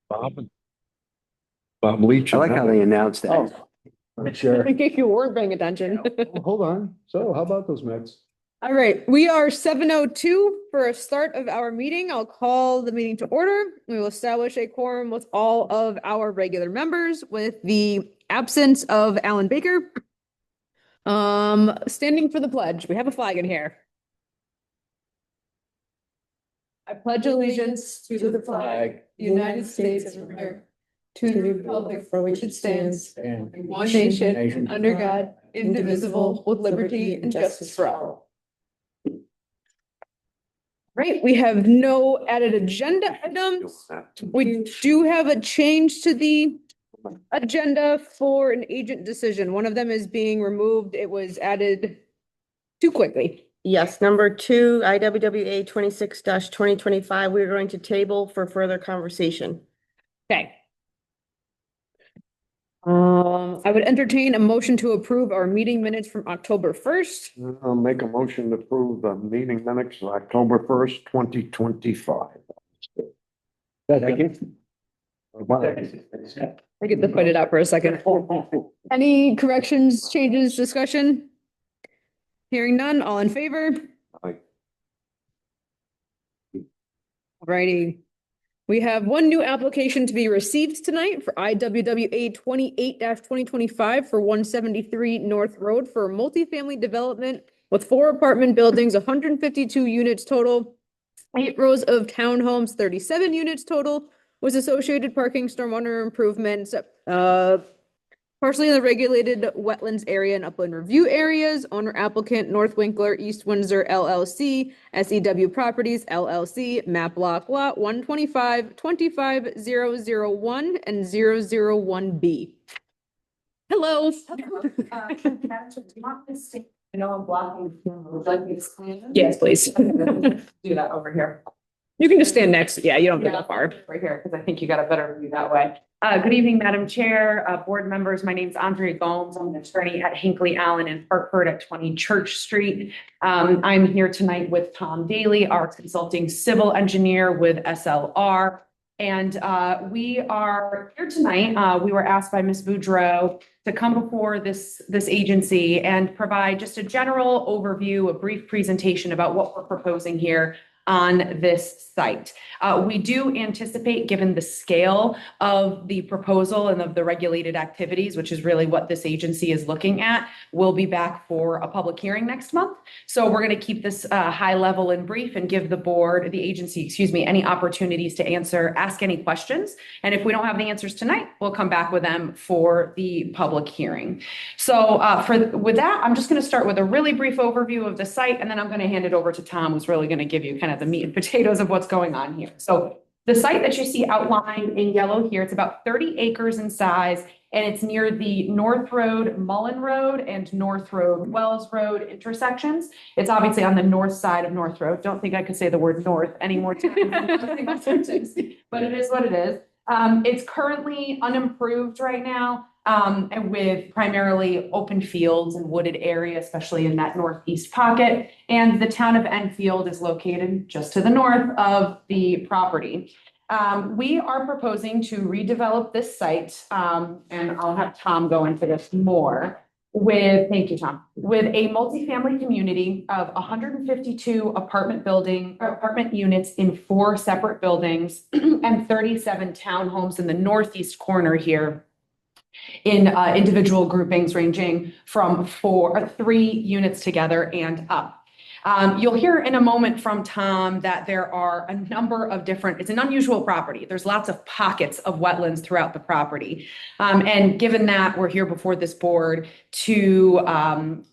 Bob, Bob Leach. I like how they announced that. Oh, sure. In case you weren't paying attention. Hold on. So how about those Mets? All right, we are 7:02 for a start of our meeting. I'll call the meeting to order. We will establish a quorum with all of our regular members with the absence of Alan Baker. Standing for the pledge. We have a flag in here. I pledge allegiance to the flag, the United States of America, to the republic for which it stands, one nation, under God, indivisible, with liberty and justice for all. Right, we have no added agenda items. We do have a change to the agenda for an agent decision. One of them is being removed. It was added too quickly. Yes, number 2, IWWA 26-2025, we're going to table for further conversation. Okay. I would entertain a motion to approve our meeting minutes from October 1st. I'll make a motion to approve the meeting minutes of October 1st, 2025. Second. I get to put it out for a second. Any corrections, changes, discussion? Hearing none, all in favor? Aye. Alrighty. We have one new application to be received tonight for IWWA 28-2025 for 173 North Road for a multifamily development with 4 apartment buildings, 152 units total, 8 rows of townhomes, 37 units total, with associated parking, stormwater improvements, partially in the regulated wetlands area and upland review areas. Owner applicant North Winkler, East Windsor LLC, SEW Properties LLC, map block lot 125, 25001 and 001B. Hello. I know I'm blocking. Would you like me to explain? Yes, please. Do that over here. You can just stand next. Yeah, you don't have to go far. Right here, because I think you got a better view that way. Good evening, Madam Chair, board members. My name is Andrea Gomes. I'm an attorney at Hinckley Allen in Hartford at 20 Church Street. I'm here tonight with Tom Daly, our consulting civil engineer with SLR. And we are here tonight. We were asked by Ms. Boudreau to come before this agency and provide just a general overview, a brief presentation about what we're proposing here on this site. We do anticipate, given the scale of the proposal and of the regulated activities, which is really what this agency is looking at, we'll be back for a public hearing next month. So we're going to keep this high level and brief and give the board, the agency, excuse me, any opportunities to ask any questions. And if we don't have the answers tonight, we'll come back with them for the public hearing. So with that, I'm just going to start with a really brief overview of the site, and then I'm going to hand it over to Tom, who's really going to give you kind of the meat and potatoes of what's going on here. So the site that you see outlined in yellow here, it's about 30 acres in size, and it's near the North Road, Mullen Road, and North Road, Wells Road intersections. It's obviously on the north side of North Road. Don't think I could say the word north anymore, but it is what it is. It's currently unimproved right now, and with primarily open fields and wooded area, especially in that northeast pocket. And the town of Enfield is located just to the north of the property. We are proposing to redevelop this site, and I'll have Tom go into this more. Thank you, Tom. With a multifamily community of 152 apartment units in 4 separate buildings and 37 townhomes in the northeast corner here, in individual groupings ranging from 3 units together and up. You'll hear in a moment from Tom that there are a number of it's an unusual property. There's lots of pockets of wetlands throughout the property. And given that we're here before this board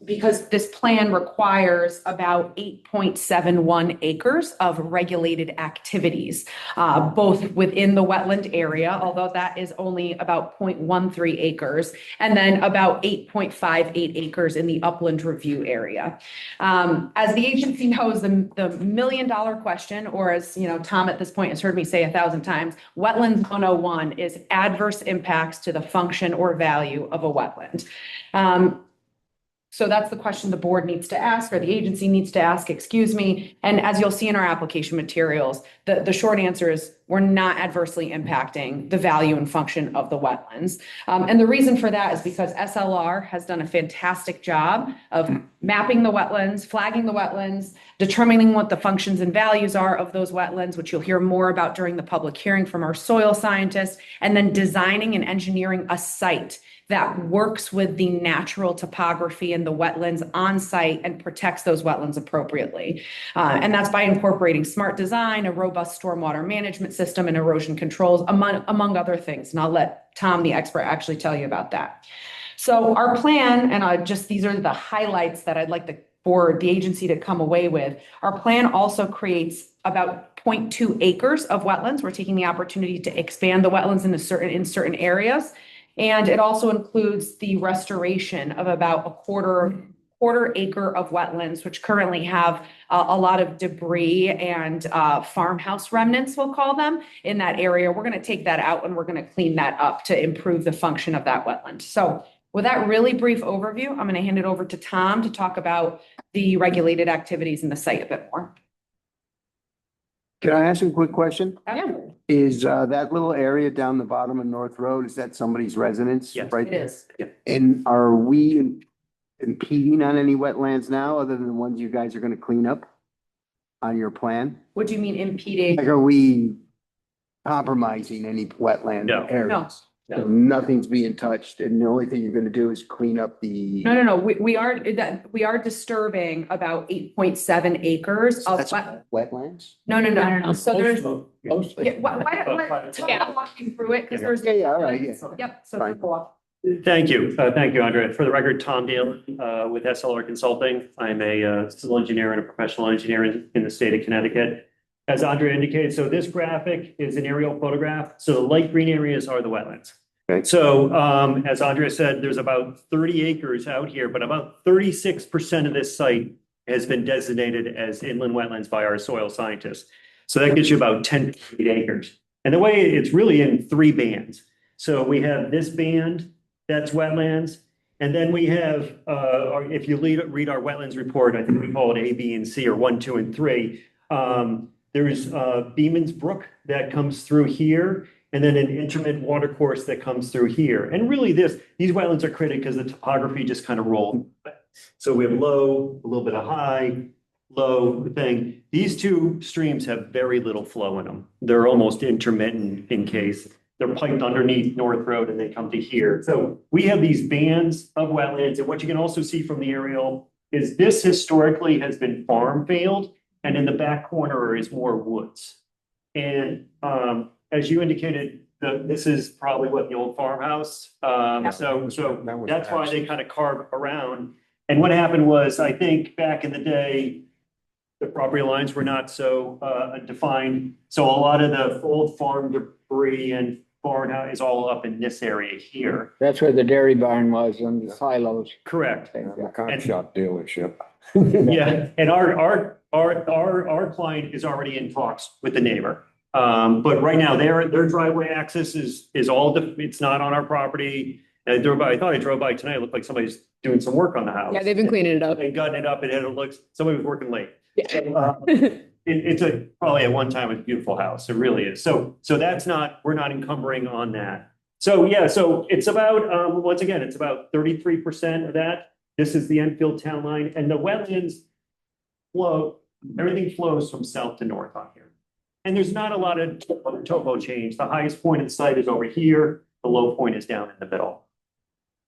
because this plan requires about 8.71 acres of regulated activities, both within the wetland area, although that is only about 0.13 acres, and then about 8.58 acres in the upland review area. As the agency knows, the $1 million question, or as you know, Tom at this point has heard me say 1,000 times, Wetlands 101 is adverse impacts to the function or value of a wetland. So that's the question the board needs to ask, or the agency needs to ask, excuse me. And as you'll see in our application materials, the short answer is we're not adversely impacting the value and function of the wetlands. And the reason for that is because SLR has done a fantastic job of mapping the wetlands, flagging the wetlands, determining what the functions and values are of those wetlands, which you'll hear more about during the public hearing from our soil scientists, and then designing and engineering a site that works with the natural topography and the wetlands on site and protects those wetlands appropriately. And that's by incorporating smart design, a robust stormwater management system, and erosion controls, among other things. And I'll let Tom, the expert, actually tell you about that. So our plan, and these are the highlights that I'd like for the agency to come away with. Our plan also creates about 0.2 acres of wetlands. We're taking the opportunity to expand the wetlands in certain areas. And it also includes the restoration of about a quarter acre of wetlands, which currently have a lot of debris and farmhouse remnants, we'll call them, in that area. We're going to take that out and we're going to clean that up to improve the function of that wetland. So with that really brief overview, I'm going to hand it over to Tom to talk about the regulated activities in the site a bit more. Can I ask you a quick question? Yeah, Is that little area down the bottom of North Road, is that somebody's residence? Yes. Right it there? is. And are we impeding on any wetlands now, other than the ones you guys are gonna clean up on your plan? What do you mean impeding? Like, are we compromising any wetland No. areas? No. So nothing's being touched, and the only thing you're gonna do is clean up the. No. We are disturbing about 8.7 acres of That's wetlands? No. So there's, Mostly. yeah, why don't let Tom walk you through it, because there's. Yeah, all right, yeah. Yep, so Fine. go off. Thank you. Thank you, Andrea. For the record, Tom Dale, with SLR Consulting. I'm a civil engineer and a professional engineer in the state of Connecticut. As Andrea indicated, so this graphic is an aerial photograph. So the light green areas are the wetlands. Okay. So, as Andrea said, there's about 30 acres out here, but about 36% of this site has been designated as inland wetlands by our soil scientists. So that gives you about 10 acres. And the way it's really in 3 bands. So we have this band, that's wetlands. And then we have, if you read our wetlands report, I think we call it A, B, and C, or 1, 2, and 3. There's Beeman's Brook that comes through here, and then an intermittent water course that comes through here. And really these wetlands are created because the topography just kind of rolled. So we have low, a little bit of high, low thing. These 2 streams have very little flow in them. They're almost intermittent in case. They're piped underneath North Road and they come to here. So we have these bands of wetlands. And what you can also see from the aerial is this historically has been farm field, and in the back corner is more woods. And as you indicated, this is probably what the old farmhouse. So that's why they kind of carve around. And what happened was, I think back in the day, the property lines were not so defined. So a lot of the old farm debris and barn is all up in this area here. That's where the dairy barn was and the silos. Correct. The car shop dealership. Yeah, and our client is already in talks with the neighbor. But right now their driveway access is all, it's not on our property. And I thought I drove by tonight. It looked like somebody's doing some work on the house. Yeah, they've been cleaning it up. And gutting it up, it looks, somebody was working late. Yeah. It's probably at one time a beautiful house. It really is. So we're not encumbering on that. So yeah, so it's about, once again, it's about 33% of that. This is the Enfield town line, and the wetlands flow, everything flows from south to north on here. And there's not a lot of topo change. The highest point of the site is over here. The low point is down in the middle.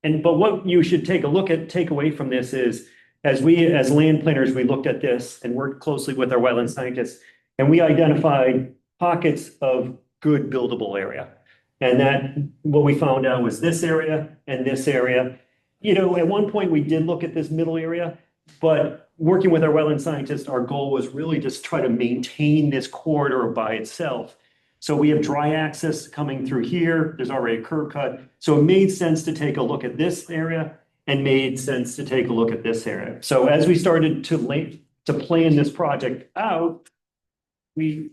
But what you should take away from this is, as land planners, we looked at this and worked closely with our wetland scientists, and we identified pockets of good buildable area. And that, what we found out was this area and this area. You know, at one point we did look at this middle area, but working with our wetland scientists, our goal was really just try to maintain this corridor by itself. So we have dry access coming through here. There's already a curb cut. So it made sense to take a look at this area and made sense to take a look at this area. So as we started to plan this project out, we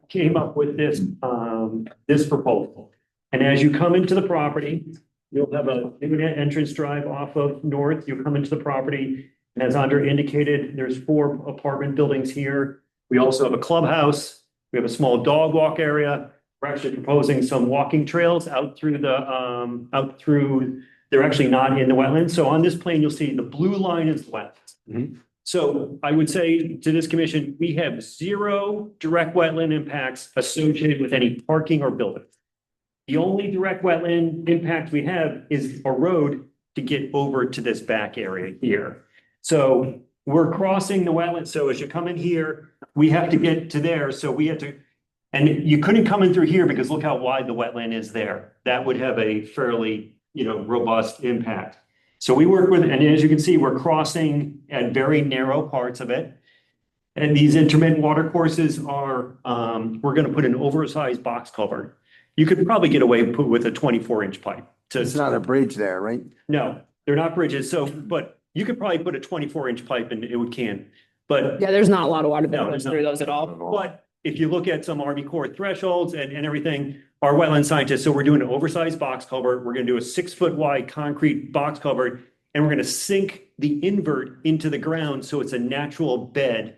came up with this proposal. And as you come into the property, you'll have an entrance drive off of North. You come into the property, and as Andrea indicated, there's 4 apartment buildings here. We also have a clubhouse. We have a small dog walk area. We're actually proposing some walking trails out through they're actually not in the wetlands. So on this plan, you'll see the blue line is the wetlands. Mhm. So I would say to this commission, we have zero direct wetland impacts associated with any parking or building. The only direct wetland impact we have is a road to get over to this back area here. So we're crossing the wetland. So as you come in here, we have to get to there. So we have to, and you couldn't come in through here because look how wide the wetland is there. That would have a fairly, robust impact. So we work with, and as you can see, we're crossing at very narrow parts of it. And these intermittent water courses are, we're going to put an oversized box culvert. You could probably get away with a 24-inch pipe. It's not a bridge there, right? No, they're not bridges. So, but you could probably put a 24-inch pipe and it can. But, Yeah, there's not a lot of water that No, goes there's not. through those at all. but if you look at some Army Corps thresholds and everything, our wetland scientists, so we're doing an oversized box culvert. We're going to do a 6-foot wide concrete box culvert, and we're going to sink the invert into the ground. So it's a natural bed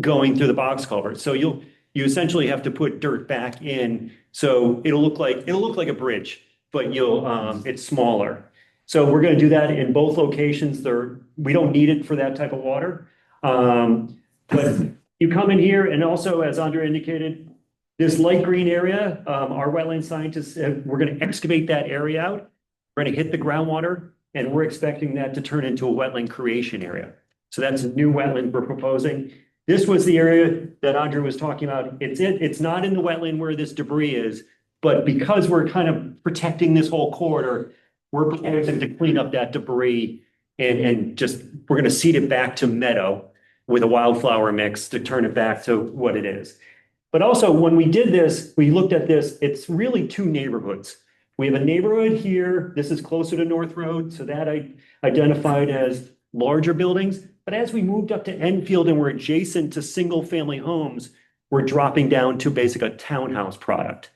going through the box culvert. So you essentially have to put dirt back in. So it'll look like a bridge, but it's smaller. So we're going to do that in both locations. We don't need it for that type of water. But you come in here, and also, as Andre indicated, this light green area, our wetland scientists, we're going to excavate that area out. We're going to hit the groundwater, and we're expecting that to turn into a wetland creation area. So that's a new wetland we're proposing. This was the area that Andre was talking about. It's not in the wetland where this debris is, but because we're kind of protecting this whole corridor, we're proposing to clean up that debris and we're going to seed it back to meadow with a wildflower mix to turn it back to what it is. But also, when we did this, we looked at this, it's really two neighborhoods. We have a neighborhood here. This is closer to North Road, so that I identified as larger buildings. But as we moved up to Enfield and we're adjacent to single-family homes, we're dropping down to basically a townhouse product.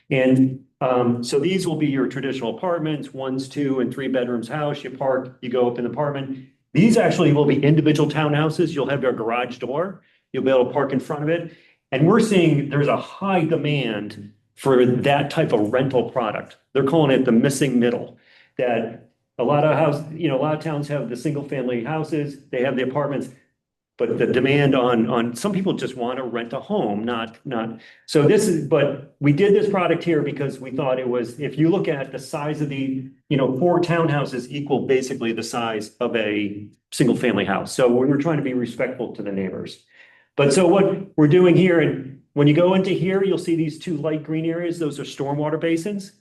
And so these will be your traditional apartments, 1, 2, and 3 bedrooms house. You park, you go up in the apartment. These actually will be individual townhouses. You'll have your garage door. You'll be able to park in front of it. And we're seeing there's a high demand for that type of rental product. They're calling it the missing middle, that a lot of towns have the single family houses, they have the apartments, but the demand on some people just want to rent a home, not. So but we did this product here because we thought it was, if you look at the size of 4 townhouses equal basically the size of a single family house. So we were trying to be respectful to the neighbors. But so what we're doing here, and when you go into here, you'll see these 2 light green areas. Those are stormwater basins.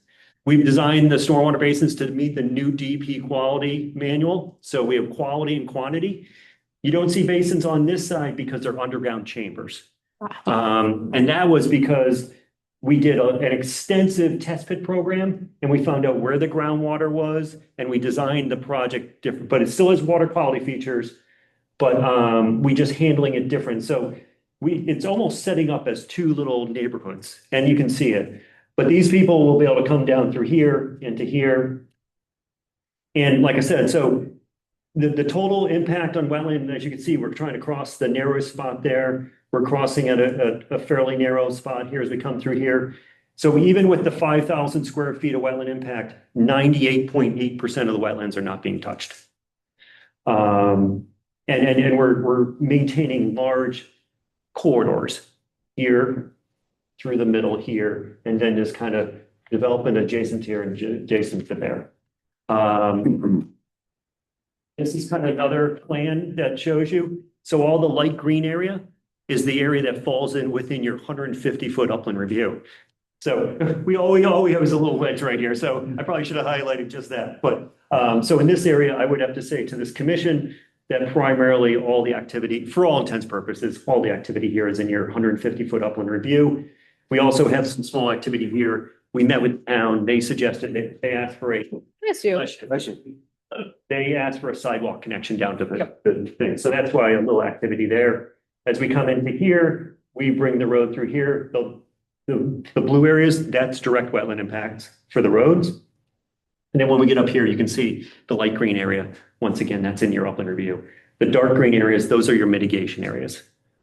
We've designed the stormwater basins to meet the new DP quality manual. So we have quality and quantity. You don't see basins on this side because they're underground chambers. And that was because we did an extensive test pit program, and we found out where the groundwater was, and we designed the project different, but it still has water quality features, but we just handling it different. So it's almost setting up as 2 little neighborhoods, and you can see it. But these people will be able to come down through here into here. And like I said, so the total impact on wetland, as you can see, we're trying to cross the narrowest spot there. We're crossing at a fairly narrow spot here as we come through here. So even with the 5,000 square feet of wetland impact, 98.8% of the wetlands are not being touched. And we're maintaining large corridors here through the middle here, and then just kind of developing adjacent here and adjacent to there. This is kind of another plan that shows you. So all the light green area is the area that falls in within your 150-foot upland review. So all we have is a little wedge right here. So I probably should have highlighted just that. But so in this area, I would have to say to this commission that primarily all the activity, for all intents purposes, all the activity here is in your 150-foot upland review. We also have some small activity here. We met with the town. They suggested that they asked for they asked for a sidewalk connection down to the thing. So that's why a little activity there. As we come into here, we bring the road through here. The blue areas, that's direct wetland impacts for the roads. And then when we get up here, you can see the light green area. Once again, that's in your upland review. The dark green areas, those are your mitigation areas.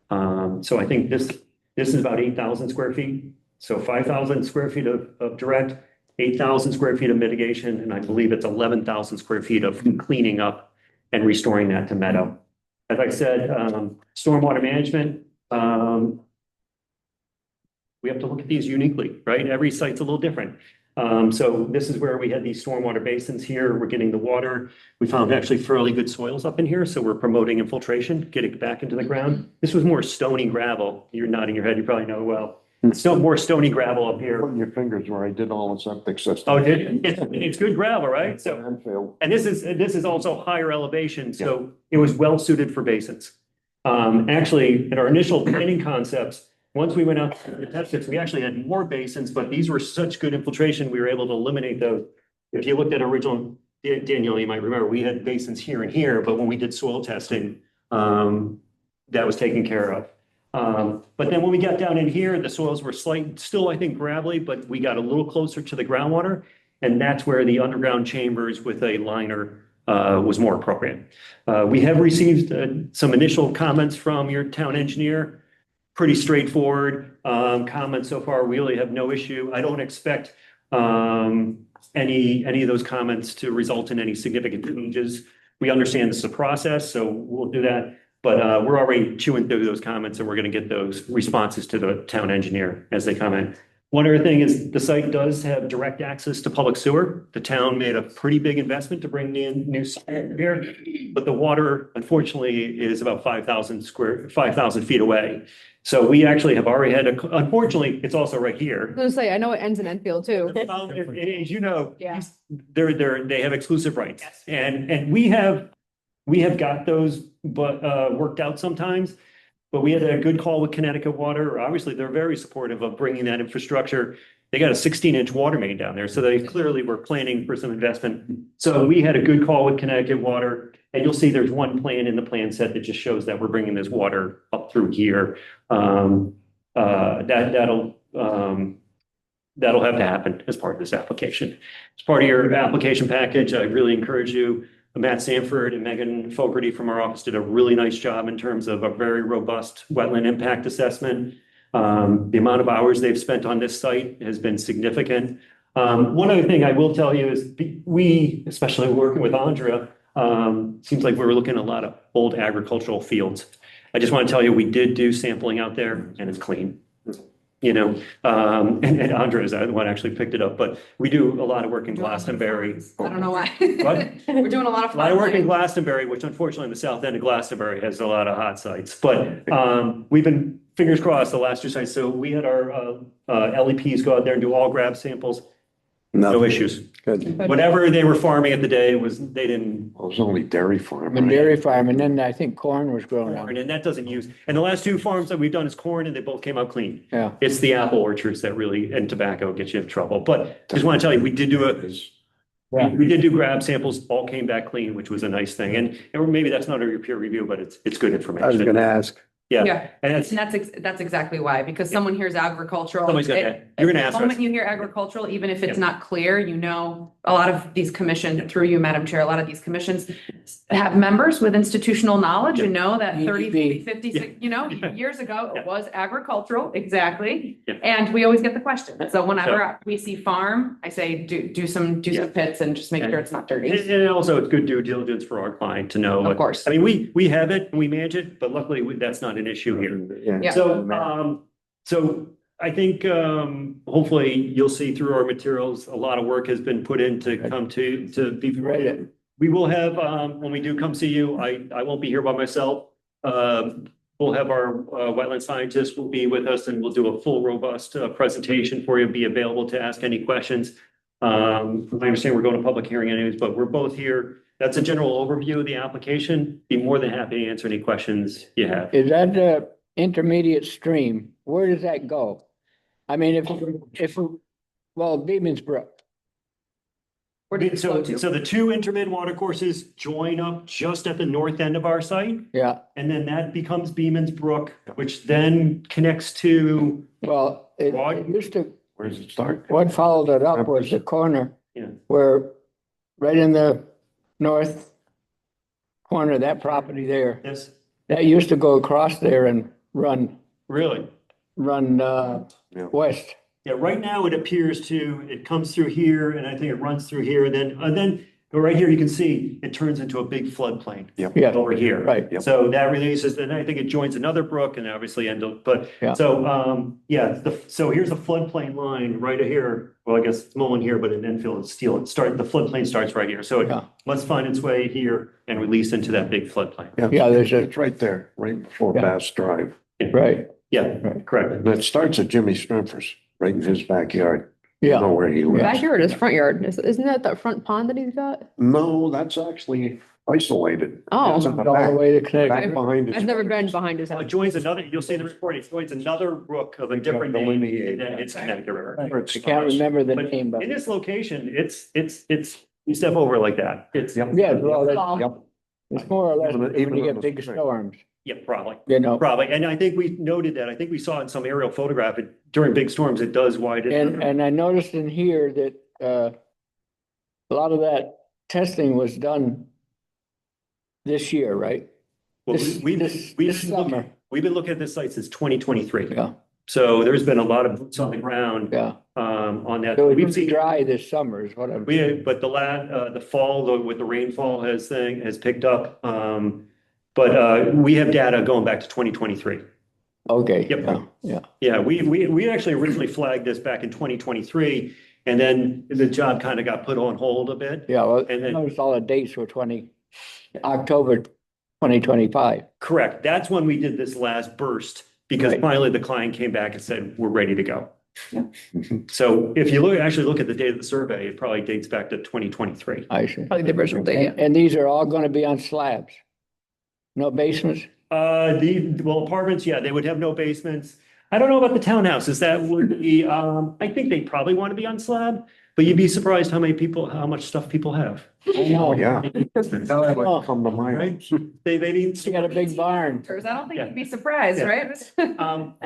So I think this This is about 8,000 square feet. So 5,000 square feet of direct, 8,000 square feet of mitigation, and I believe it's 11,000 square feet of cleaning up and restoring that to meadow. As I said, stormwater management, we have to look at these uniquely, right? Every site's a little different. So this is where we had these stormwater basins here. We're getting the water. We found actually fairly good soils up in here, so we're promoting infiltration, getting it back into the ground. This was more stony gravel. You're nodding your head, you probably know well. Still more stony gravel up here. Putting your fingers where I did all the septic systems. Oh, it's good gravel, right? So, Landfill. and this is also higher elevation, so it was well suited for basins. Actually, in our initial planning concepts, once we went out to the test pits, we actually had more basins, but these were such good infiltration, we were able to eliminate those. If you looked at original, Daniel, you might remember, we had basins here and here, but when we did soil testing, that was taken care of. But then when we got down in here, the soils were still, I think, gravelly, but we got a little closer to the groundwater. And that's where the underground chambers with a liner was more appropriate. We have received some initial comments from your town engineer. Pretty straightforward comments so far. We really have no issue. I don't expect any of those comments to result in any significant changes. We understand this is a process, so we'll do that. But we're already chewing through those comments, and we're going to get those responses to the town engineer as they come in. One other thing is the site does have direct access to public sewer. The town made a pretty big investment to bring in new sewer here, but the water, unfortunately, is about 5,000 feet away. So we actually have already had unfortunately, it's also right here. I was gonna say, I know it ends in Enfield too. As you know, Yeah. they have exclusive rights. Yes. And we have got those, but worked out sometimes. But we had a good call with Connecticut Water. Obviously, they're very supportive of bringing that infrastructure. They got a 16-inch water main down there, so they clearly were planning for some investment. So we had a good call with Connecticut Water, and you'll see there's one plan in the plan set that just shows that we're bringing this water up through here. That'll have to happen as part of this application. As part of your application package, I really encourage you. Matt Sanford and Megan Fogarty from our office did a really nice job in terms of a very robust wetland impact assessment. The amount of hours they've spent on this site has been significant. One other thing I will tell you is we, especially working with Andrea, seems like we were looking at a lot of old agricultural fields. I just want to tell you, we did do sampling out there and it's clean. You know, and Andrea is the one actually picked it up, but we do a lot of work in Glastonbury. I don't know why. What? We're doing a lot of. A lot of work in Glastonbury, which unfortunately the south end of Glastonbury has a lot of hot sites, but we've been, fingers crossed, the last 2 sites. So we had our LEPs go out there and do all grab samples. No issues. Good. Whatever they were farming at the day they didn't. It was only dairy farm. And dairy farm, and then I think corn was growing on. And that doesn't use, and the last 2 farms that we've done is corn and they both came out clean. Yeah. It's the apple orchards that really, and tobacco get you in trouble. But I just want to tell you, we did do Yeah. we did do grab samples, all came back clean, which was a nice thing. And maybe that's not your peer review, but it's good information. I was gonna ask. Yeah. Yeah, And and that's exactly why, because someone hears agricultural. Somebody's gonna- it- you're gonna the ask us. moment you hear agricultural, even if it's Yeah. not clear, you know, a lot of these commissions, through you, Madam Chair, a lot of these commissions have members with institutional knowledge and know that 30, EDB. 50, you know, Yeah. years ago, Yeah. it was agricultural, exactly. Yeah. And we always get the question. So whenever we see farm, I say, do some pits and just make sure it's not dirty. And also it's good due diligence for our client to know. Of course. I mean, we have it and we manage it, but luckily that's not an issue here. Yeah. So I think hopefully you'll see through our materials, a lot of work has been put in to come to be ready. We will have, when we do come see you, I won't be here by myself. We'll have our wetland scientists will be with us and we'll do a full robust presentation for you, be available to ask any questions. I understand we're going to public hearing anyways, but we're both here. That's a general overview of the application. Be more than happy to answer any questions you have. Is that the intermediate stream? Where does that go? I mean, well, Beeman's Brook. Where do you So go to? the 2 intermittent water courses join up just at the north end of our site. Yeah, And then that becomes Beeman's Brook, which then connects to, well, it Right. used to, Where does it start? what followed it up was the corner. Yeah. Where, right in the north corner, that property there, yes, that used to go across there and run. really? run, Yeah. west. Yeah, right now it appears to, it comes through here and I think it runs through here and then right here you can see it turns into a big floodplain Yeah, over here. right. Yep. So that releases, and I think it joins another brook and obviously Yeah. so, yeah, so here's the floodplain line right here. Well, I guess it's Mullen here, but in Enfield it's steel. The floodplain starts right here. So it Yeah. must find its way here and release into that big floodplain. Yeah, there's a- It's right there, right before Yeah. Bass Drive. Right, Yeah, Right. correct. And it starts at Jimmy Strimper's, right in his backyard. You yeah. know where he lives. Backyard is front yard. Isn't that front pond that he's got? No, that's actually isolated. Oh. It's in the All the back, way to back Connecticut. behind his. I've never been behind his It house. joins another, you'll see in the report, it joins another brook of a different name, and delineate. then it's Connecticut River. Where it I can't starts. remember the But name, but in this location, you step over like that. It's, Yep. yeah, well, Yep. it's more or less Even- when even you on get the big street. storms, yeah, probably, you know. probably. And I think we noted that. I think we saw in some aerial photograph, during big storms, it does widen. And I noticed in here that, a lot of that testing was done this year, right? Well, this- we've this been summer. looking at this site since 2023. Yeah, So there's been a lot of boots on the ground, yeah. on that. So We've it's seen, dry this summer is what I'm. but the fall, with the rainfall has picked up. But we have data going back to 2023. Okay, Yep. yeah, yeah. Yeah, we actually originally flagged this back in 2023, and then the job kind of got put on hold a bit. Yeah, well, And I then- noticed all the dates were October 2025. Correct. That's when we did this last burst, because Right. finally the client came back and said, we're ready to go. Mhm. So if you actually look at the date of the survey, it probably dates back to 2023. I see. Probably the original date, yeah. And these are all gonna be on slabs? No basements? Apartments, yeah, they would have no basements. I don't know about the townhouses. That would be, I think they probably want to be on slab, but you'd be surprised how much stuff people have. I know. Oh, yeah. That would come to my Right? house. They need. You got a big barn. I don't think Yeah. you'd be surprised, Yeah. right?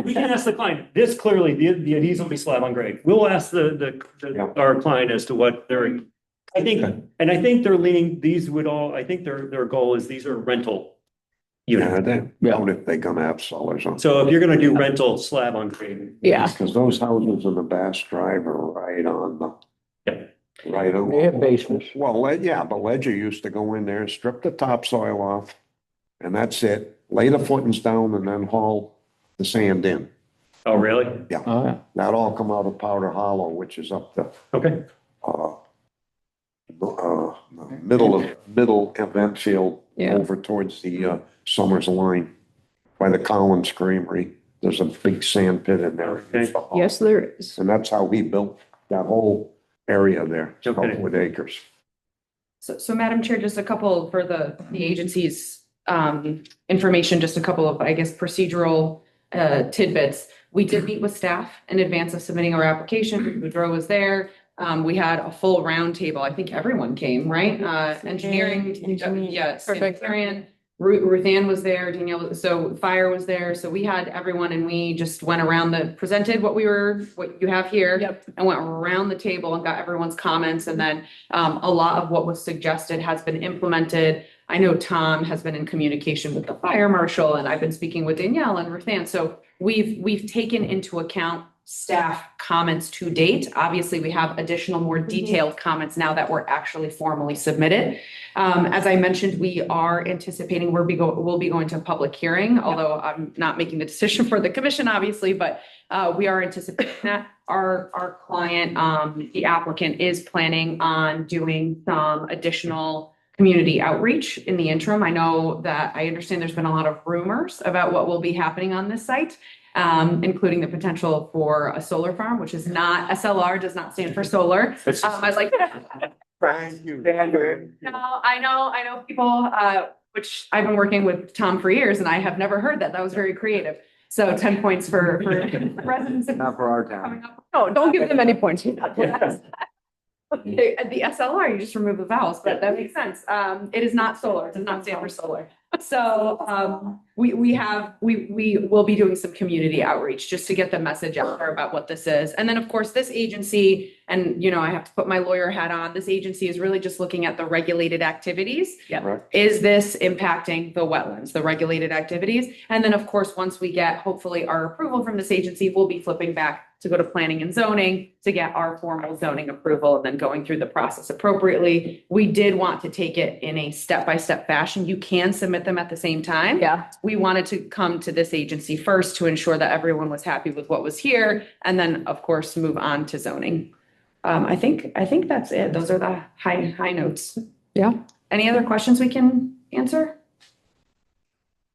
We can ask the client, this clearly, the adhesive will be slab on grade. We'll ask Yeah. our client as to what they're, I think they're leaning, I think their goal is these are rental Yeah, units. they, doubt if they're gonna have cellars on. So if you're gonna do rental slab on grade. Yeah. Because those houses in the Bass Drive are right on the. Yeah. Right on. They have basements. Well, yeah, but Ledger used to go in there, strip the topsoil off, and that's it. Lay the footings down and then haul the sand in. Oh, really? Oh, yeah. That all come out of Powder Hollow, which is up the, Okay. middle of Enfield, Yeah. over towards the, Summers line by the Collins Creamery. There's a big sand pit in there. Okay. Yes, there is. And that's how he built that whole area there, it's Okay. couple with acres. So Madam Chair, just a couple for the agency's information, just a couple of, I guess, procedural tidbits. We did meet with staff in advance of submitting our application. Boudreaux was there. We had a full roundtable. I think everyone came, right? Engineering, yes, Perfect. Marion, Ruth Ann was there, Danielle, so Fire was there. So we had everyone and we just went around presented what you have here. Yep. And went around the table and got everyone's comments. And then a lot of what was suggested has been implemented. I know Tom has been in communication with the fire marshal and I've been speaking with Danielle and Ruth Ann. So we've taken into account staff comments to date. Obviously, we have additional more detailed comments now that were actually formally submitted. As I mentioned, we are anticipating we'll be going to a public hearing, although I'm not making the decision for the commission, obviously, but we are anticipating that. Our client, the applicant, is planning on doing some additional community outreach in the interim. I know that I understand there's been a lot of rumors about what will be happening on this site, including the potential for a solar farm, which is not, SLR does not stand for solar. I like Thank you. No, I know people, which I've been working with Tom for years and I have never heard that. That was very creative. So 10 points for residents. Not for our coming town. up. No, don't give them any points. The SLR, you just remove the vowels, but that makes sense. It is not solar. It does not stand for solar. So, we will be doing some community outreach just to get the message out there about what this is. And then, of course, this agency, and I have to put my lawyer hat on, this agency is really just looking at the regulated activities. Right. Is this impacting the wetlands, the regulated activities? And then, of course, once we get hopefully our approval from this agency, we'll be flipping back to go to planning and zoning to get our formal zoning approval and then going through the process appropriately. We did want to take it in a step-by-step fashion. You can submit them at the same time. Yeah. We wanted to come to this agency first to ensure that everyone was happy with what was here, and then, of course, move on to zoning. I think that's it. Those are the high notes. Yeah. Any other questions we can answer?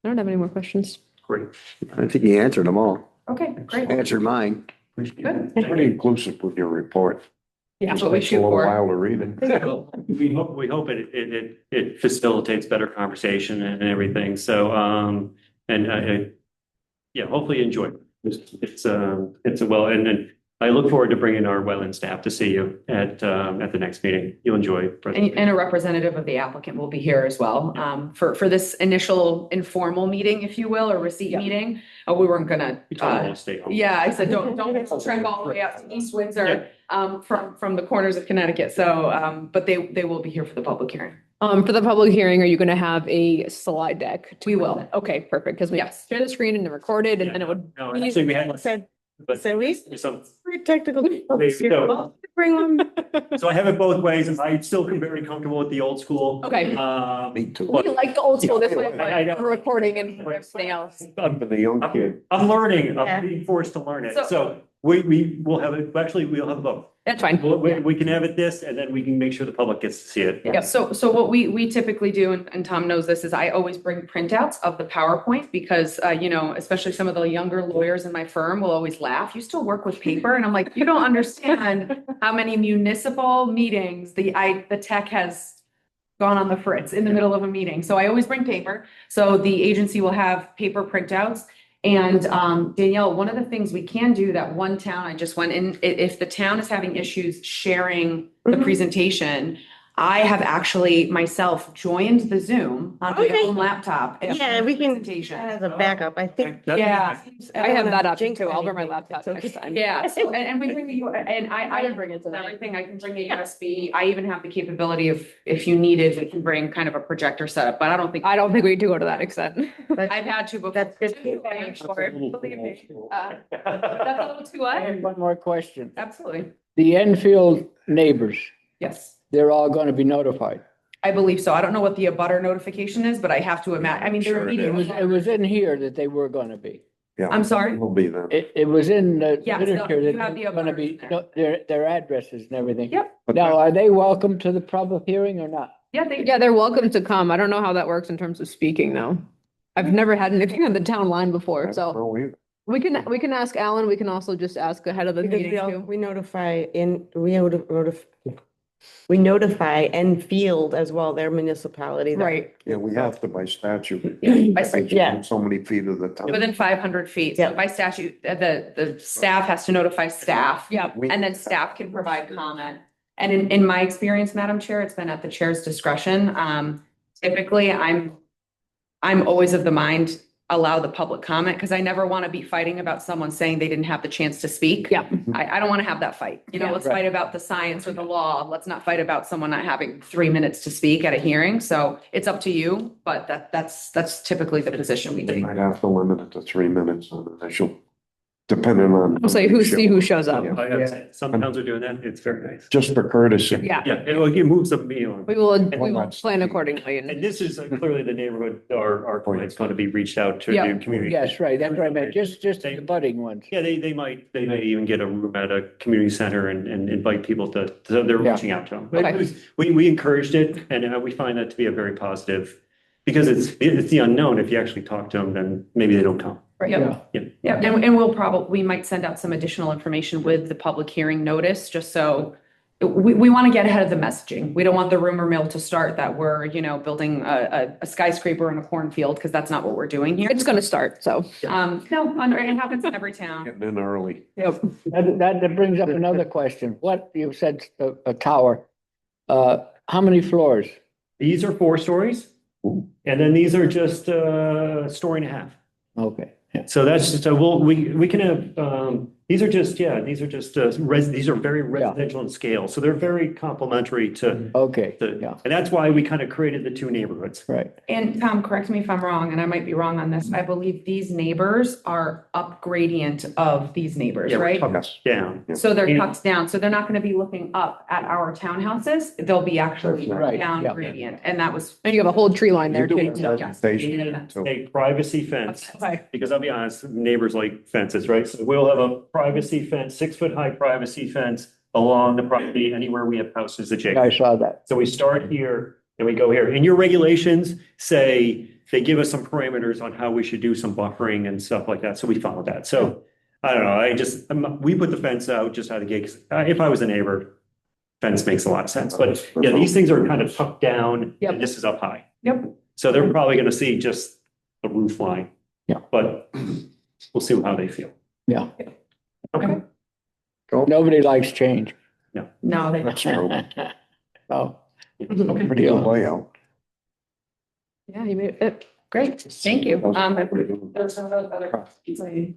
I don't have any more questions. Great. I think you answered them all. Okay, great. Answered mine. Good. Pretty inclusive with your report. Yeah. That's what we Takes a shoot little for. while to read it. We hope it facilitates better conversation and everything. So, yeah, hopefully you enjoy it. It's a well, and I look forward to bringing our wetland staff to see you at the next meeting. You'll enjoy. And a representative of the applicant will be here as well, for this initial informal meeting, if you will, or receipt meeting. We weren't gonna, You told them all to stay home. yeah, I said, don't trek all the way up to East Windsor, from the corners of Connecticut. So, but they will be here for the public hearing. For the public hearing, are you gonna have a slide deck? We will. Okay, perfect, because we Yes. share the screen and then record it, and then it would. No, actually, we had. So we- Some, Pretty technical. so Bring them. I have it both ways, and I still feel very comfortable with the old school. Okay. Me too. We like the old school this way, I know. for recording and everything else. For the young kid. I'm learning, Yeah. I'm being forced to learn it, So- so we will have it, actually, we'll have both. That's fine. We can have it this, and then we can make sure the public gets to see it. Yeah, so what we typically do, and Tom knows this, is I always bring printouts of the PowerPoint because, especially some of the younger lawyers in my firm will always laugh. You still work with paper? And I'm like, you don't understand how many municipal meetings the tech has gone on the fritz in the middle of a meeting. So I always bring paper. So the agency will have paper printouts. And Danielle, one of the things we can do that one town I just went in, if the town is having issues sharing the presentation, I have actually myself joined the Zoom on my Okay. own laptop. and Yeah, we can, presentation. as a backup, I think. Yeah. I have that option Jinx too. I'll bring my anything. laptop It's next okay. time. Yeah, so, and we bring the, and I didn't bring it tonight. everything, I can bring a USB. I even have the capability of, if you needed, we can bring kind of a projector setup, but I don't think, I don't think we need to go to that extent. I've had to before. That's good. Paying for it, believe me. That's a little too I what? have one more question. Absolutely, The Enfield neighbors, yes. they're all going to be notified. I believe so. I don't know what the abutter notification is, but I have to imagine, I mean, they're Sure it immediately. It was in here that they were going to be. Yeah. I'm sorry? Will be then. It was in the Yes, no, literature you that have the they're going to be, abutters in their addresses and everything. Yep. But Now, that- are they welcome to the public hearing or not? Yeah, they, Yeah, they're welcome to come. I don't know how that works in terms of speaking though. I've never had anything on the town line before, I so don't know either. we can ask Alan. We can also just ask ahead of the Because meeting too. we notify Enfield as well, their municipality. that- Right. Yeah, we have to by statute. by statute. Yeah. So many feet of the town. within 500 feet. So Yep. by statute, the staff has to notify staff. Yeah. We- And then staff can provide comment. And in my experience, Madam Chair, it's been at the chair's discretion. Typically, I'm always of the mind, allow the public comment, because I never want to be fighting about someone saying they didn't have the chance to speak. Yeah. I don't want to have that fight. Yeah. Let's Right. fight about the science or the law. Let's not fight about someone not having 3 minutes to speak at a hearing. So it's up to you, but that's typically the position we They take. might have to limit it to 3 minutes on initial, depending on. We'll say see who shows up. Yeah. I have to say, some towns are doing that, it's very nice. Just for courtesy. Yeah. Yeah, it moves the meal. We will that's- plan accordingly And and this is clearly the neighborhood, our client's going to be reached out to Yeah. the community. Yes, right, that's what I meant, just the budding ones. Yeah, they may even get a room at a community center and invite people to, so they're Yeah. reaching out to them. Okay. We encouraged it, and we find that to be a very positive, because it's the unknown. If you actually talk to them, then maybe they don't come. Yep. Yeah, and we might send out some additional information with the public hearing notice, just so we want to get ahead of the messaging. We don't want the rumor mill to start that we're, building a skyscraper in a cornfield, because that's not what we're doing here. it's gonna start, so. No, it happens in every town. Getting in early. Yep. That brings up another question. What, you said a tower, how many floors? These are 4 stories. And then these are just a story and a half. Okay, yeah. So that's just, we can have, these are just these are very residential in scale. So they're very complementary to, Okay, yeah, and that's why we kind of created the two neighborhoods. right. And Tom, correct me if I'm wrong, and I might be wrong on this. I believe these neighbors are up gradient of these neighbors, Yeah, we're right? tucked down. So they're And- tucked down, so they're not gonna be looking up at our townhouses. They'll be actually Right, down yeah. gradient, and that was. And you have a whole tree line there You do too. a presentation, too. A privacy fence, Okay. because I'll be honest, neighbors like fences, right? So we'll have a privacy fence, 6-foot high privacy fence along the property, anywhere we have houses I adjacent. saw that. So we start here and we go here. And your regulations say, they give us some parameters on how we should do some buffering and stuff like that. So we follow that. So I don't know, we put the fence out just out of the gate. 'Cause, if I was a neighbor, fence makes a lot of sense. But yeah, these things are kind of tucked down Yep. and this is up high. Yep. So they're probably gonna see just the roof line. Yeah. But we'll see how they feel. Yeah. Okay. Nobody likes change. No, they. Oh, Pretty good layout. Yeah, you made it. Great, thank you. Those are the other questions I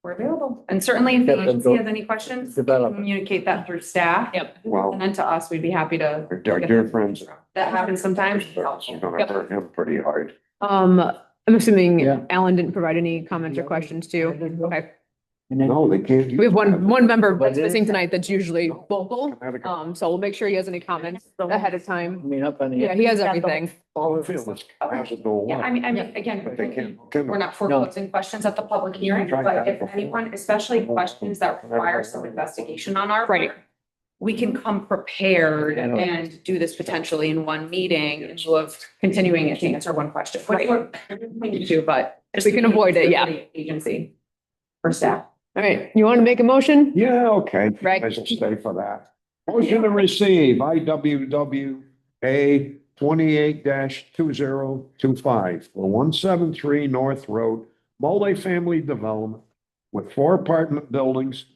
were available. And certainly if the Yep, and agency go- has any questions, Develop. communicate that through staff. Yep. Well, And then to us, we'd be happy to. our dear friends. That happens sometimes. It's gonna hurt him pretty hard. I'm assuming Yeah. Alan didn't provide any comments or questions too. Okay. and then, No, they can't. We have one member But that's it- missing tonight that's usually vocal. Connecticut. So we'll make sure he has any comments ahead of I time. mean, up on the. Yeah, he has everything. All I feel is classes go Yeah, I on, mean, but they again, can't. we're not foreclosing questions at the public hearing, but if anyone, especially questions that require some investigation on our Right. part, we can come prepared I know. and do this potentially in one meeting in lieu of continuing to answer one question. We're going to, but. We can avoid it, yeah. Agency for staff. All right, you want to make a motion? Yeah, okay. Right. I should stay for that. Motion to receive IWWA 28-2025 for 173 North Road, multifamily development with 4 apartment buildings,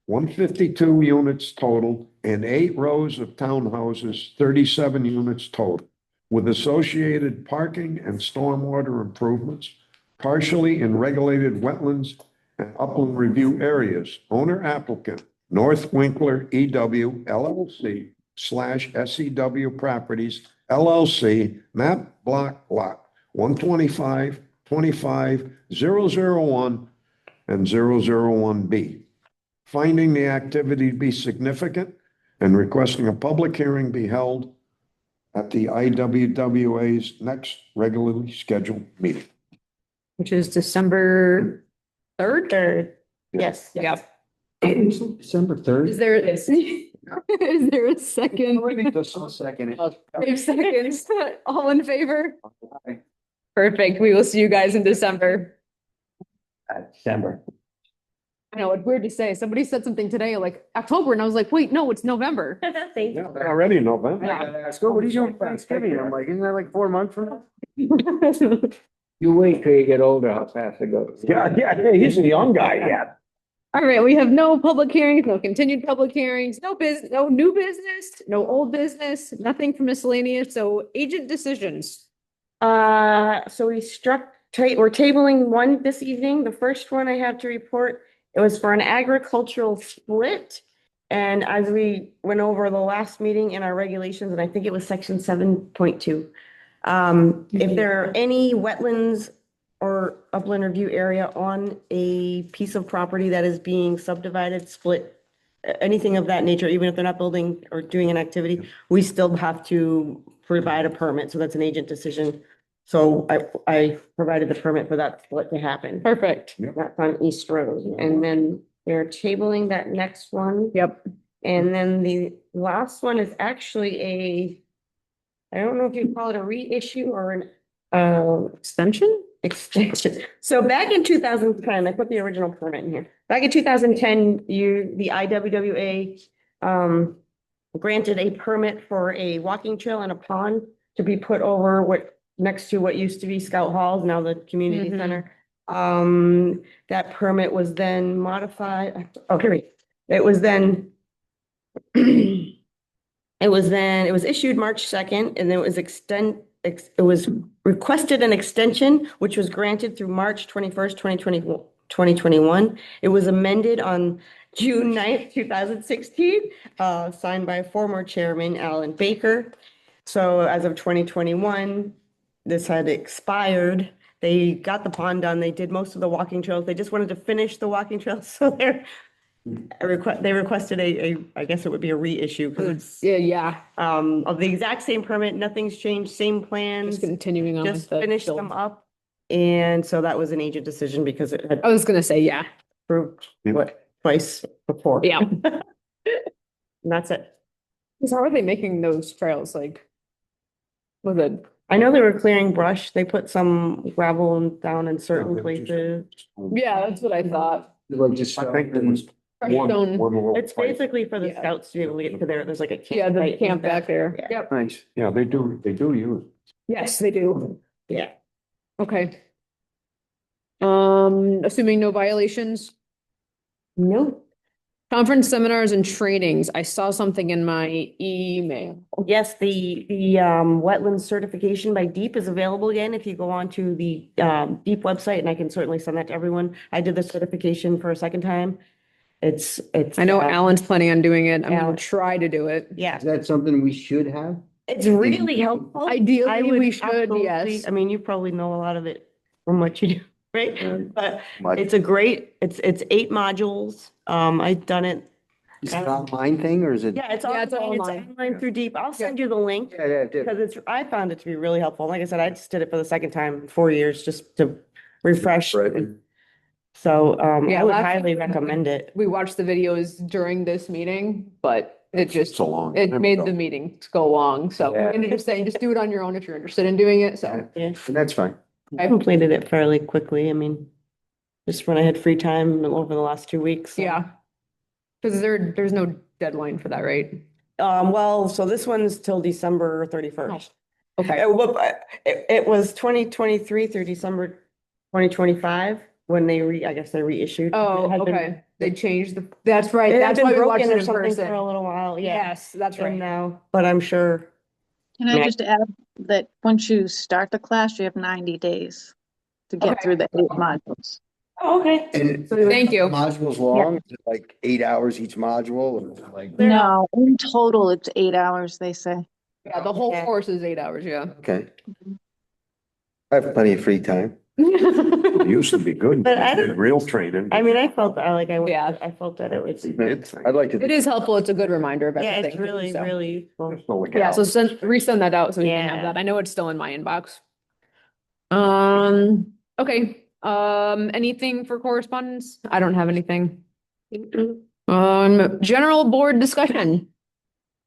152 units total, and 8 rows of townhouses, 37 units total, with associated parking and stormwater improvements, partially in regulated wetlands and upland review areas. Owner applicant, North Winkler EW LLC /SEW Properties LLC, map block lot 125, 25, 001, and 001B. Finding the activity to be significant and requesting a public hearing be held at the IWWA's next regularly scheduled meeting. Which is December 3rd? Third, yes. Yep. December 3rd? Is there, is there a second? Just a second. 5 seconds. All in favor? Perfect. We will see you guys in December. December. I know, it's weird to say. Somebody said something today like October and I was like, wait, no, it's November. Thank Yeah, you. they're already in November. What are you doing for Thanksgiving? I'm like, isn't that like 4 months from now? You wait till you get older, how fast it goes. Yeah, he's a young guy yet. All right, we have no public hearings, no continued public hearings, no new business, no old business, nothing from miscellaneous. So agent decisions. So we're tabling one this evening. The first one I have to report, it was for an agricultural split. And as we went over the last meeting in our regulations, and I think it was section 7.2. If there are any wetlands or upland review area on a piece of property that is being subdivided, split, anything of that nature, even if they're not building or doing an activity, we still have to provide a permit. So that's an agent decision. So I provided the permit for that split to happen. Perfect. That's on East Road. And then they're tabling that next one. Yep. And then the last one is actually I don't know if you'd call it a reissue or an Extension? extension. So back in 2010, I put the original permit in here. Back in 2010, the IWWA granted a permit for a walking trail and a pond to be put over next to what used to be Scout Halls, now the community Mhm. center. That permit was then modified. Oh, here we go. It was then it was issued March 2nd and then it was it was requested an extension, which was granted through March 21st, 2021. It was amended on June 9th, 2016, signed by former chairman Alan Baker. So as of 2021, this had expired. They got the pond done. They did most of the walking trails. They just wanted to finish the walking trails. So they requested I guess it would be a reissue because it's Yeah, of the exact same permit. Nothing's changed, same plans, just continuing on with just the finished build. them up. And so that was an agent decision because it had I was gonna say, yeah. approved twice before. Yeah. And that's it. So how are they making those trails like? Was it? I know they were clearing brush. They put some gravel down in certain places. Yeah, that's what I thought. I think there was Fresh one stone. little It's pipe. basically for the Yeah. scouts to be able to get to there. There's like a camp. Yeah, the site camp and back stuff. there. Yeah. Yep. Nice. Yeah, they do use. Yes, they do. Yeah. Okay. Assuming no violations, Nope. conference seminars and trainings. I saw something in my email. Yes, the wetlands certification by Deep is available again if you go on to the Deep website, and I can certainly send that to everyone. I did the certification for a second time. It's. I know Alan's planning on doing it. I'm gonna Alan. try to do it. Yeah, Is that something we should have? it's really helpful. I Ideally, would we should, absolutely- yes. I mean, you probably know a lot of it from what you do, right? But Much. it's it's 8 modules. I've done it. Is it an online thing or is it? Yeah, it's Yeah, it's online. online through Deep. I'll send you the link. Yeah, yeah, it did. Because I found it to be really helpful. Like I said, I just did it for the second time in 4 years just to refresh. Right. So Yeah, I would last highly week- recommend it. We watched the videos during this meeting, but it just, So long. it made the meeting go long. So Yeah. we're gonna just say, just do it on your own if you're interested in doing it. So. Yeah, And that's fine. I completed it fairly quickly. I mean, just when I had free time over the last 2 weeks. so. Yeah. Because there's no deadline for that, right? Well, so this one's till December 31st. Okay. It was 2023 through December 2025 when I guess they reissued. It Oh, had been- okay. They changed that's right. It had That's been why we watched broken it or in something for a person. little while, yeah. Yes, that's And right. now, but I'm sure. Can Yeah. I just add that once you start the class, you have 90 days to Okay. get through the 8 modules. Oh, okay. And Thank you. modules long, is it like 8 hours each module or is it like? They're No, in total, it's 8 hours, they say. Yeah, the whole Yeah. course is 8 hours, yeah. Okay. I have plenty of free time. It used to be good. But I They did don't- real training. I mean, I felt Yeah. I felt that it was, I'd like to. It is helpful. It's a good reminder of yeah, everything. it's really, so. really useful. Yeah, so resend that out so we can have Yeah. that. I know it's still in my inbox. Okay, anything for correspondence? I don't have anything. General board discussion.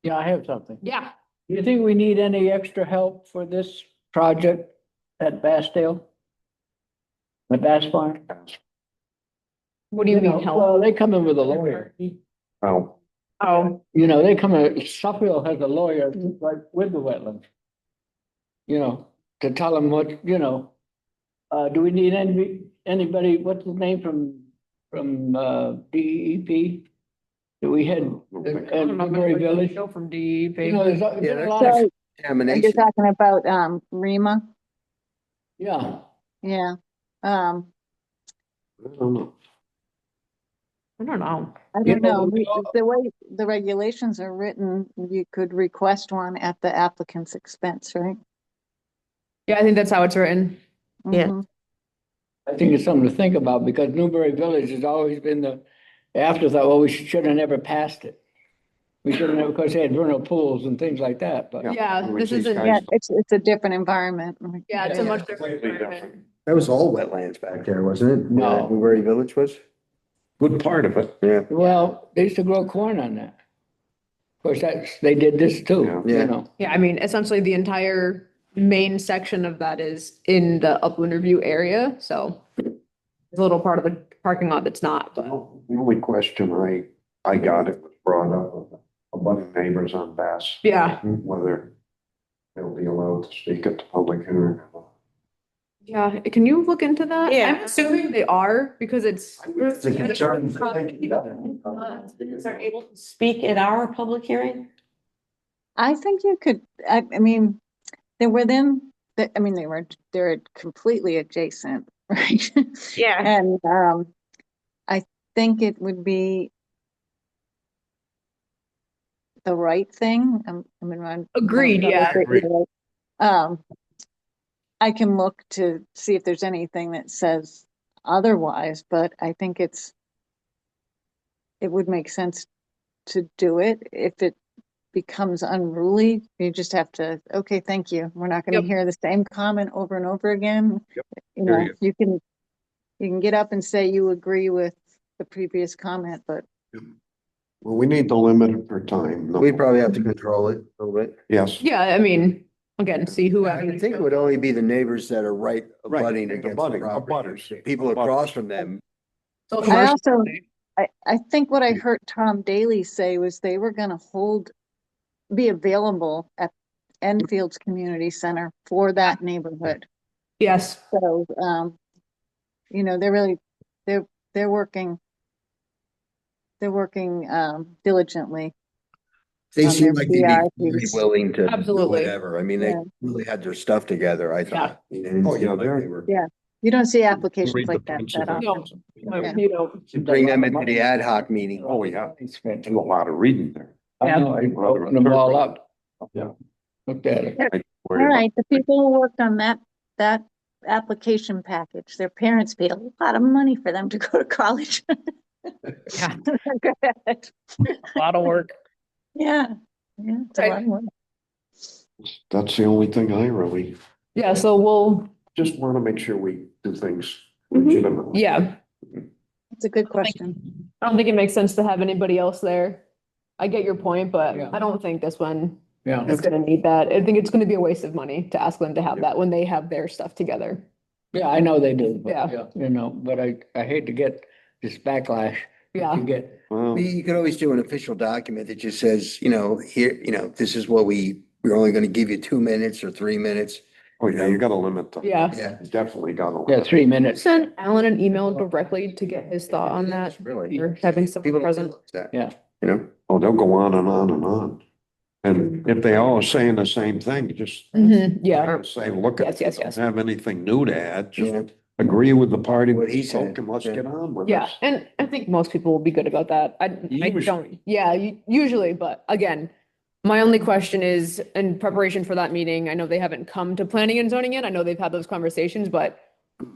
Yeah, I have something. Yeah. Do you think we need any extra help for this project at Bassdale? The Bass Farm? What do you mean help? Well, they come in with a lawyer. Oh, Oh, They come in, Suffield has a lawyer right with the wetlands. To tell them what, do we need anybody, what's his name from DEP? That we had at Newberry Village? Go from DEP. There's been Yeah, a lot of, So, are you Contamination. talking about, Rima? yeah. Yeah. I don't know. I don't know. I You don't know, know, the way the regulations are written, you could request one at the applicant's expense, right? Yeah, I think that's how it's written. Yeah. Mhm. I think it's something to think about because Newberry Village has always been the afterthought, well, we should have never passed it. We should have never, because they had vernal pools and things like that, but. Yeah, Which this these isn't, Yeah, guys- it's a different environment. yeah, it's a Yeah. much different Completely environment. different. That was all wetlands back there, wasn't it? No. Newberry Village was? Good part of it. Yeah. Well, they used to grow corn on that. Of course, they did this too, Yeah. Yeah, I mean, essentially the entire main section of that is in the Upland Review area, so there's a little part of the parking lot that's not, but The only question I got, it was brought up with a bunch of neighbors on Bass. yeah. Whether they'll be allowed to speak at the public hearing. Yeah, can you look into that? Yeah. I'm assuming they are because it's. It's a concern. Students are able to speak at our public hearing? I think you could, I mean, they're within, I mean, they're completely adjacent, right? Yeah. And, I think it would be the right thing. I mean, Agreed, yeah. Um, I can look to see if there's anything that says otherwise, but I think it would make sense to do it. If it becomes unruly, you just have to, okay, thank you. We're not gonna Yep. hear the same comment over and over again. Yep. You know, Period. you can get up and say you agree with the previous comment, but Well, we need to limit it for time. No- We probably have to control it a little bit. Yes. Yeah, I mean, again, see who. I would think it would only be the neighbors that are right Right, abutting the against the abutting, property. abutters. People across from them. So I commercial. also, I think what I heard Tom Daly say was they were gonna be available at Enfield's Community Center for that neighborhood. Yes, So, you know, they're working diligently. They On seem their like they'd PR be really piece. willing to do Absolutely. whatever. I mean, they Yeah. really had their stuff together, I thought. It didn't Oh, yeah, seem like they're- they were- Yeah. You don't see applications Read the like that principle. often. no, Yeah. you don't. Bring them into the ad hoc meeting. Oh, yeah. Spent. There's a lot of reading there. I know, I opened them all up. Yeah. Looked at it. I All worry about- right, the people who worked on that application package, their parents paid a lot of money for them to go to college. Yeah. Good at it. A lot of work. Yeah, yeah, it's a Right. lot of work. That's the only thing I really, Yeah, so we'll, just want to make sure we do things Mhm. legitimately. yeah, It's a good question. I don't think it makes sense to have anybody else there. I get your point, but Yeah. I don't think this one Yeah. is gonna need that. I think it's gonna be a waste of money to ask them to have that when they have their stuff together. Yeah, I know they do, Yeah. but, you know, but I hate to get this backlash. that Yeah. You get, Well, You could always do an official document that just says, here, this is what we're only gonna give you 2 minutes or 3 minutes. oh, yeah, you gotta limit them. Yeah. Yeah. You Definitely gotta. yeah, limit. 3 minutes. Send Alan an email directly to get his thought on that. Really. Or having someone People don't present. realize that. Yeah. You know? Oh, they'll go on and on and on. And if they all are saying the same thing, just Mhm, yeah, say, look, Yes, yes, don't yes. have anything new to add, just Yeah. agree with the party. What he that spoke said, And let's yeah. get on with yeah, this. and I think most people will be good about that. I Usually. don't, yeah, usually, but again, my only question is, in preparation for that meeting, I know they haven't come to planning and zoning yet. I know they've had those conversations, but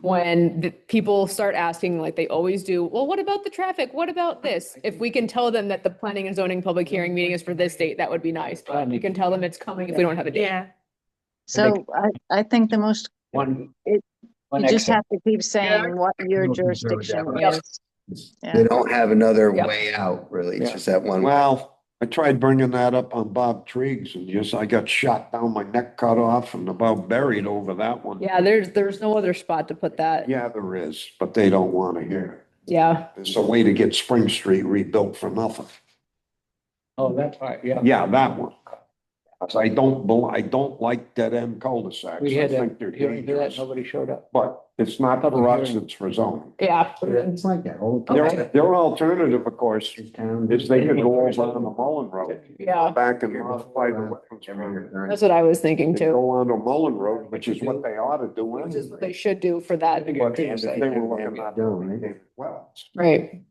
when the people start asking, like they always do, well, what about the traffic? What about this? If we can tell them that the planning and zoning public hearing meeting is for this date, that would be nice. But we can tell them it's coming if we don't have a date. Yeah. So I think the most, One. It- one you just exit. have to keep saying what your jurisdiction Yep. is. They don't have another Yep. way out, really. It's Yeah. just that one. Well, I tried bringing that up on Bob Triggs and I got shot down, my neck cut off and about buried over that one. Yeah, there's no other spot to put that. Yeah, there is, but they don't want to hear it. Yeah, There's a way to get Spring Street rebuilt for nothing. Oh, that's right, yeah. Yeah, that one. 'Cause I don't like dead end cul-de-sacs. We I had a think they're hearing for that, dangerous, nobody showed up. but it's not Public for us, hearing. it's for zoning. yeah. It's like that whole. Their alternative, of course, is they could go over on the Mullen Road. Yeah. Back and modify the wetlands. That's what I was thinking They too, Go on to Mullen Road, which is what they ought to do. which is what anyway. they should do for that, But if they were looking at wells. right?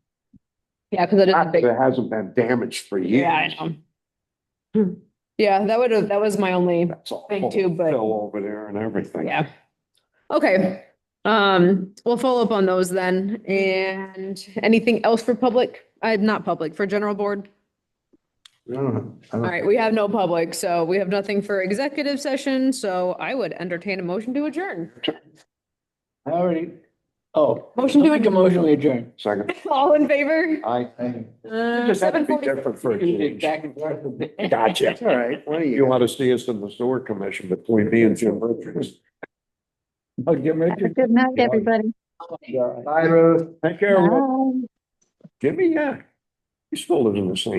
Yeah, because it is a big, It hasn't been damaged for years. yeah, I know. Yeah, that was my only, That's all Thing full too, of but- fill over there and everything. yeah. Okay, we'll follow up on those then. And anything else for public? Not public, for general board? All right, we have no public, so we have nothing for executive session, so I would entertain a motion to adjourn. I already, oh. Motion to I'll make a motion to adjourn. Second, All in favor? I just had to be 7:40. different for a change. Back and forth. Gotcha. All right, what do You want to see us in the sewer commission between me and Jim Richards. Oh, Jim Have a Richards. good night, everybody. Bye, Ruth. Take care. Ruth. Bye. Jimmy, yeah. He still lives in the same